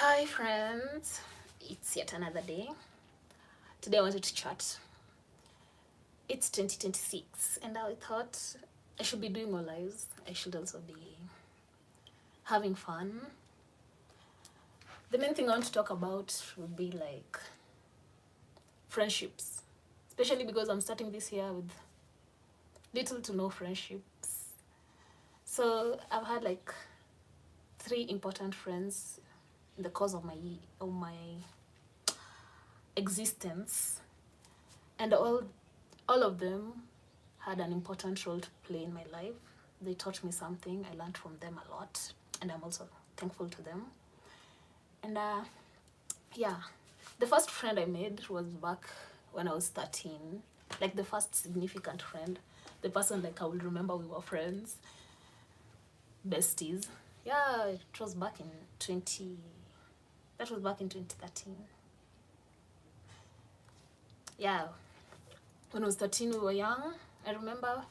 Hi friends, it's yet another day. Today I wanted to chat. It's 2026 and I thought I should be doing more lives. I should also be having fun. The main thing I want to talk about would be like friendships, especially because I'm starting this year with little to no friendships. So I've had like 3 important friends in the course of my existence, and all of them had an important role to play in my life. They taught me something. I learned from them a lot, and I'm also thankful to them. And yeah, the first friend I made was back when I was 13. Like the first significant friend, the person like I will remember we were friends, besties. Yeah, it was back in 20. That was back in 2013. Yeah, when I was 13, we were young. I remember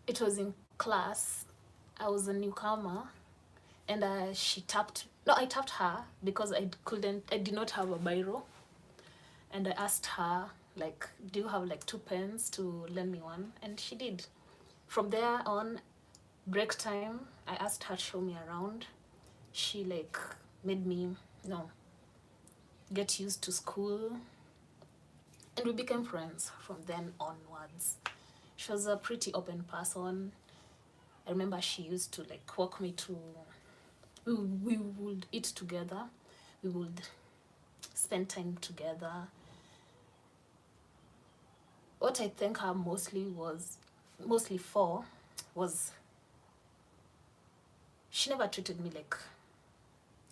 it was in class. I was a newcomer, and she tapped. No, I tapped her because I did not have a biro, and I asked her like, "Do you have like 2 pens to lend me one?" And she did. From there on, break time, I asked her to show me around. She like made me, get used to school, and we became friends from then onwards. She was a pretty open person. I remember she used to like walk me to. We would eat together. We would spend time together. What I thank her mostly for was she never treated me like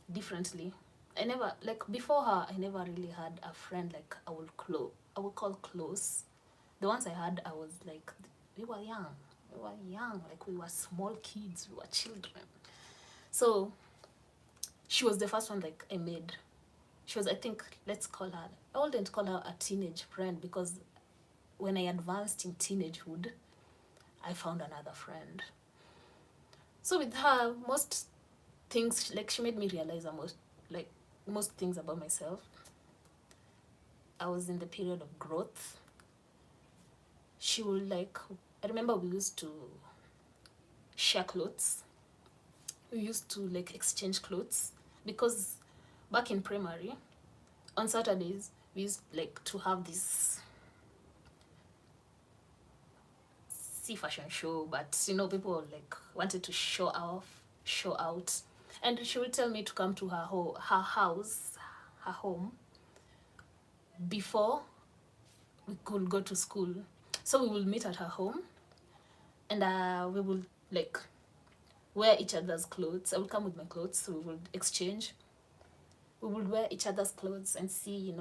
differently. I never like before her. I never really had a friend like I would call close. The ones I had, I was like, we were young. We were young, like we were small kids. We were children. So she was the first one like I made. She was, I think, let's call her. I wouldn't call her a teenage friend because when I advanced in teenagehood, I found another friend. So with her, most things like she made me realize most things about myself. I was in the period of growth. She would like, I remember we used to share clothes. We used to like exchange clothes because back in primary, on Saturdays we used like to have this fashion show, but people like wanted to show out, and she would tell me to come to her house, her home, before we could go to school. So we will meet at her home, and we will like wear each other's clothes. I will come with my clothes, so we will exchange. We will wear each other's clothes and see,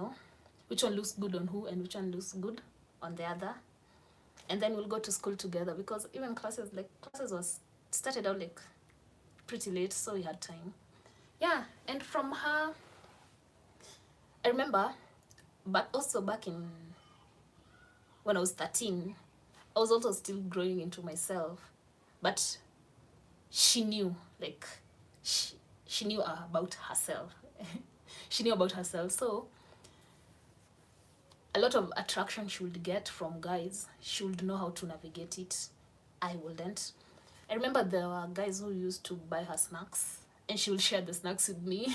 which one looks good on who and which one looks good on the other. And then we'll go to school together because even classes was started out like pretty late, so we had time. Yeah, and from her, I remember, but also back in when I was 13, I was also still growing into myself, but she knew, like, she knew about herself. She knew about herself, so a lot of attraction she would get from guys. She would know how to navigate it. I wouldn't. I remember there were guys who used to buy her snacks, and she would share the snacks with me.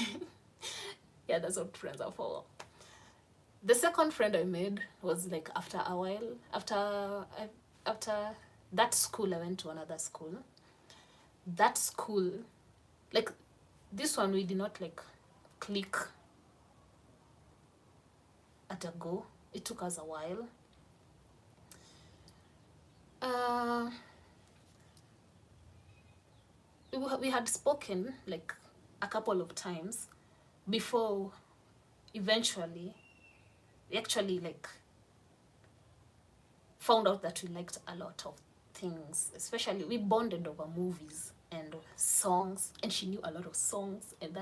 Yeah, that's what friends are for. The second friend I made was like after a while. After that school, I went to another school. That school, like this one, we did not like click at a go. It took us a while. We had spoken like a couple of times before eventually we actually like found out that we liked a lot of things. Especially we bonded over movies and songs, and she knew a lot of songs. And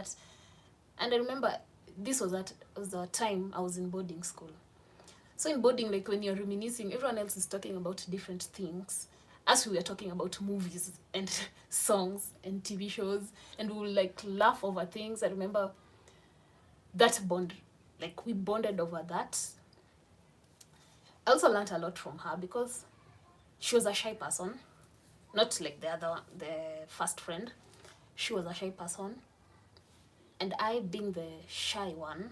I remember this was the time I was in boarding school. So in boarding, like when you're reminiscing, everyone else is talking about different things. as we were talking about movies and songs and TV shows, and we would like laugh over things. I remember that bond, like we bonded over that. I also learned a lot from her because she was a shy person, not like the first friend. She was a shy person, and I, being the shy one,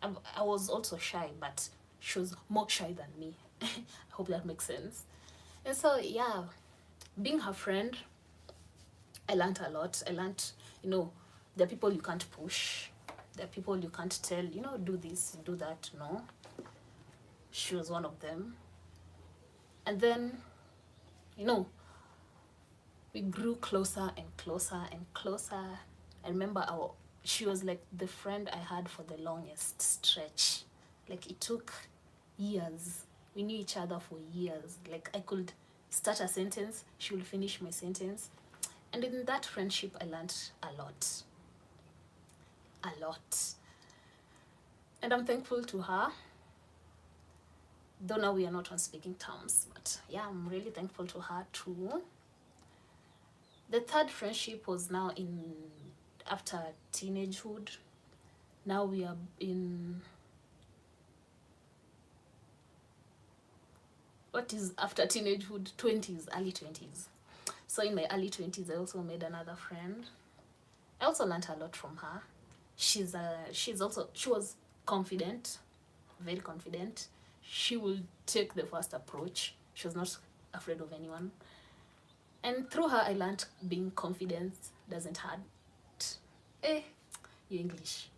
I was also shy, but she was more shy than me. I hope that makes sense. And so, yeah, being her friend, I learned a lot. I learned, there are people you can't push. There are people you can't tell, do this, do that. No. She was one of them. And then, we grew closer and closer and closer. I remember she was like the friend I had for the longest stretch. Like it took years. We knew each other for years. Like I could start a sentence, she will finish my sentence. And in that friendship, I learned a lot. A lot. And I'm thankful to her. Though now we are not on speaking terms. But yeah, I'm really thankful to her too. The third friendship was now after teenagehood. Now we are in, what is after teenagehood? 20s, early 20s. So in my early 20s, I also made another friend. I also learned a lot from her. She was confident, very confident. She would take the first approach. She was not afraid of anyone. And through her, I learned being confident doesn't hurt. You English.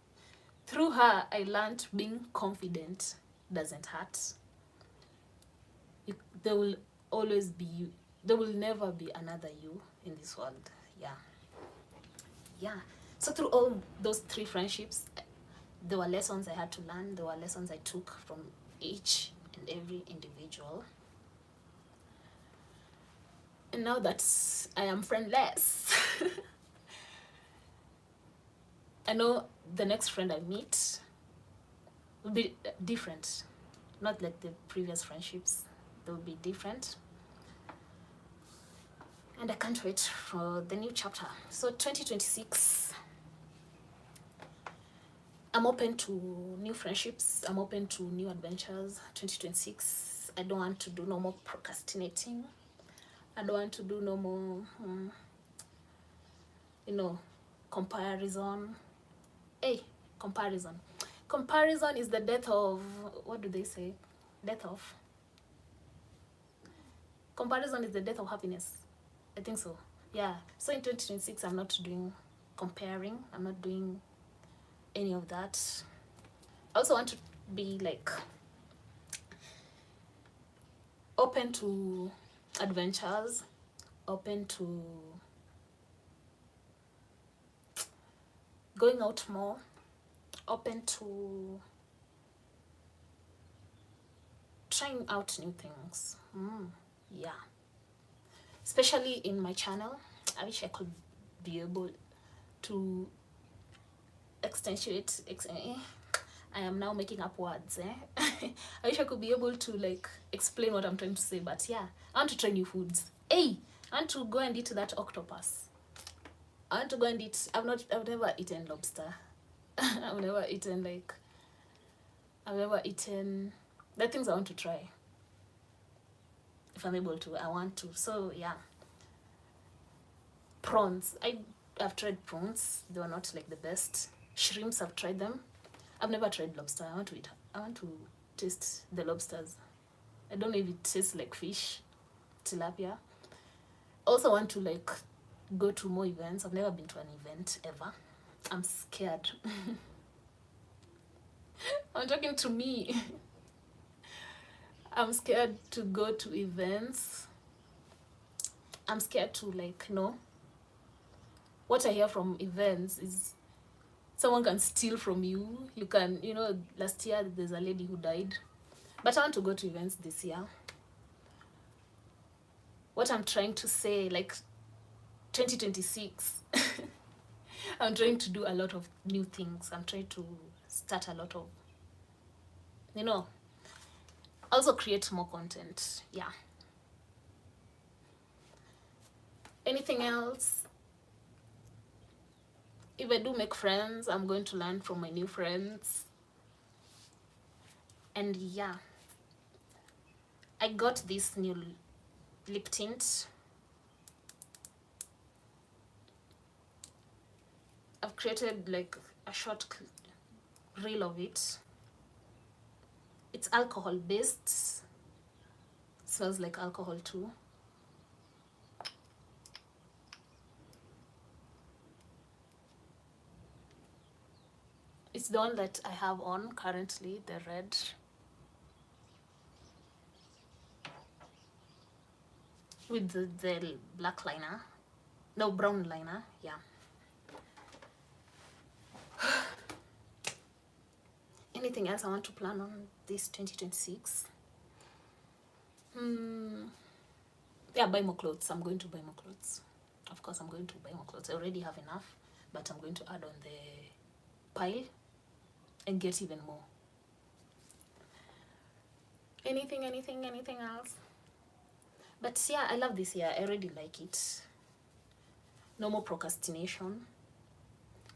Through her, I learned being confident doesn't hurt. There will always be you. There will never be another you in this world. Yeah. So through all those three friendships, there were lessons I had to learn. There were lessons I took from each and every individual. And now that I am friendless, I know the next friend I meet will be different. Not like the previous friendships. They will be different. And I can't wait for the new chapter. So 2026, I'm open to new friendships. I'm open to new adventures. 2026, I don't want to do no more procrastinating. I don't want to do no more, comparison. Comparison. Comparison is the death of, what do they say? Comparison is the death of happiness. I think so. Yeah. So in 2026, I'm not doing comparing. I'm not doing any of that. I also want to be like open to adventures, open to going out more, open to trying out new things. Yeah. Especially in my channel, I wish I could be able to accentuate. I am now making up words. I wish I could be able to like explain what I'm trying to say, but yeah, I want to try new foods. I want to go and eat that octopus. I want to go and eat. I've never eaten lobster. I've never eaten the things I want to try. If I'm able to, I want to. So yeah. Prawns. I've tried prawns. They were not like the best. Shrimps, I've tried them. I've never tried lobster. I want to taste the lobsters. I don't know if it tastes like fish, tilapia. Also want to like go to more events. I've never been to an event ever. I'm scared. I'm talking to me. I'm scared to go to events. I'm scared to what I hear from events is someone can steal from you. You can, last year there's a lady who died. But I want to go to events this year. What I'm trying to say, 2026, I'm trying to do a lot of new things. I'm trying to start a lot of, also create more content. Yeah. Anything else? If I do make friends, I'm going to learn from my new friends. And yeah, I got this new lip tint. I've created like a short reel of it. It's alcohol based. Smells like alcohol too. It's the one that I have on currently, the red. With the black liner. No, brown liner, yeah. Anything else I want to plan on this 2026? Yeah, buy more clothes. I'm going to buy more clothes. Of course, I'm going to buy more clothes. I already have enough, but I'm going to add on the pile and get even more. Anything else? But yeah, I love this year. I already like it. No more procrastination.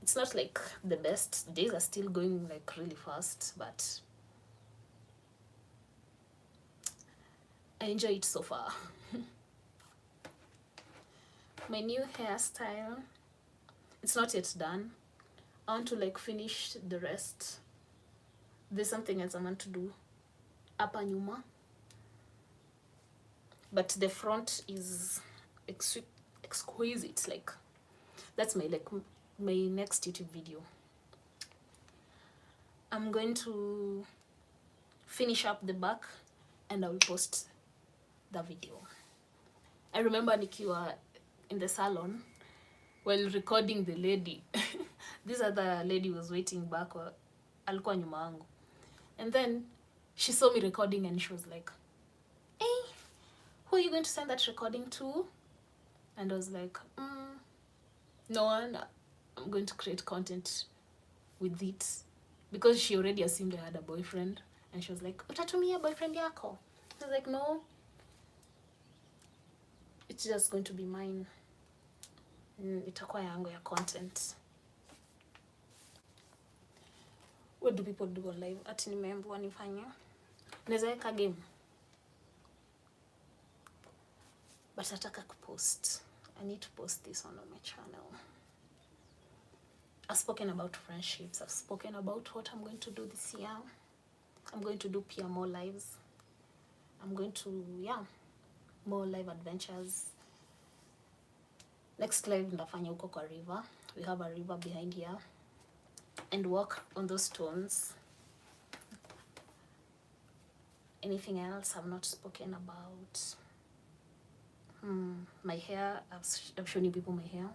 It's not like the best. Days are still going like really fast, but I enjoy it so far. My new hairstyle, it's not yet done. I want to like finish the rest. There's something else I want to do. Hapa nyuma. But the front is exquisite. Like, that's my next YouTube video. I'm going to finish up the back and I will post the video. I remember nikiwa in the salon while recording the lady. This other lady was waiting back, alikuwa nyuma yangu. And then she saw me recording and she was like, hey, who are you going to send that recording to? And I was like, no one. I'm going to create content with it. Because she already assumed I had a boyfriend. And she was like, utatumia boyfriend yako? I was like, no. It's just going to be mine. Itakuwa yangu ya content. What do people do on live? Ati nimeambiwa nifanye. Naweza weka game. But nataka kupost. I need to post this on my channel. I've spoken about friendships. I've spoken about what I'm going to do this year. I'm going to do more lives. I'm going to, more live adventures. Next live ndafanya huko kwa river. We have a river behind here. And walk on those stones. Anything else I've not spoken about? My hair, I've shown you people my hair.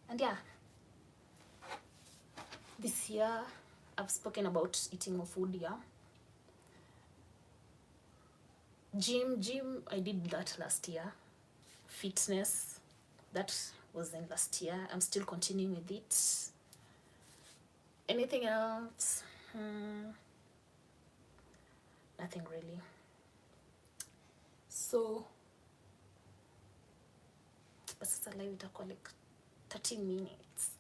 And yeah, this year I've spoken about eating more food, yeah. Gym, I did that last year. Fitness, that was in last year. I'm still continuing with it. Anything else? Nothing really. So, but sasa live itakuwa like 13 minutes.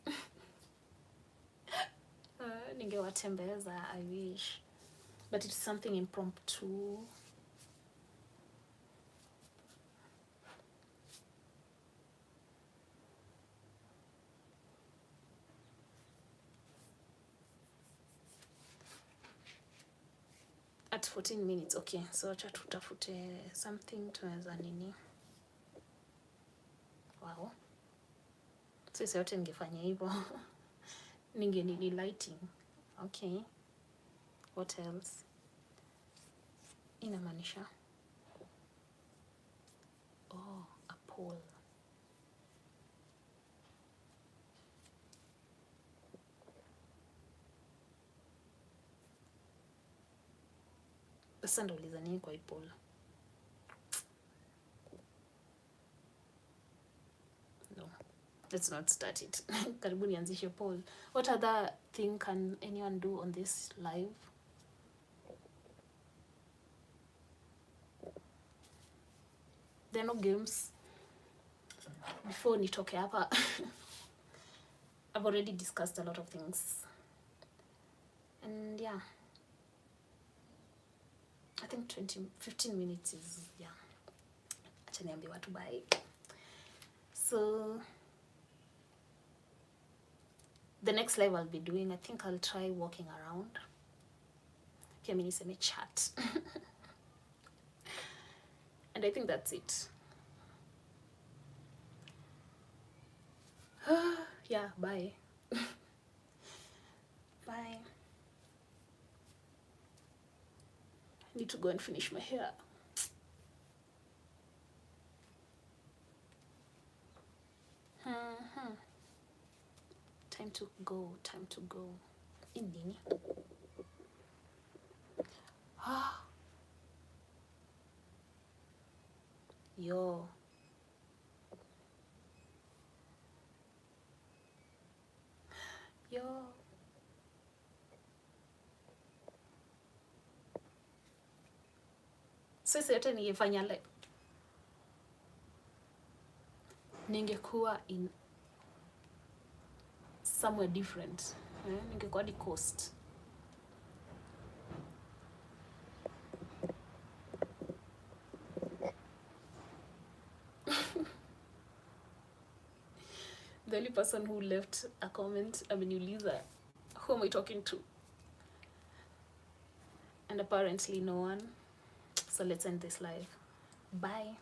Ningewatembeza, I wish. But it's something impromptu. At 14 minutes, okay. So acha tutafute something tuweza nini. Wow. Sisi yote ningefanya hivyo. Nini lighting. Okay. What else? Inamaanisha. Oh, a pole. Sasa ndauliza nini kwa pole? No. Let's not start it. Karibu nianzishe poll. What other thing can anyone do on this live? There are no games. before nitoke hapa. I've already discussed a lot of things, and yeah, I think 15 minutes is, yeah, acha niambie watu bye. So the next live I'll be doing, I think I'll try walking around. Okay, mimi niseme chat. And I think that's it. Yeah, bye. Bye. I need to go and finish my hair. Time to go, time to go. Indini. Yo. Yo. Sisi yote ningefanya like ningekuwa in somewhere different. Ningekuwa the coast. The only person who left a comment, ameniuliza, who am I talking to? And apparently no one. So let's end this live. Bye.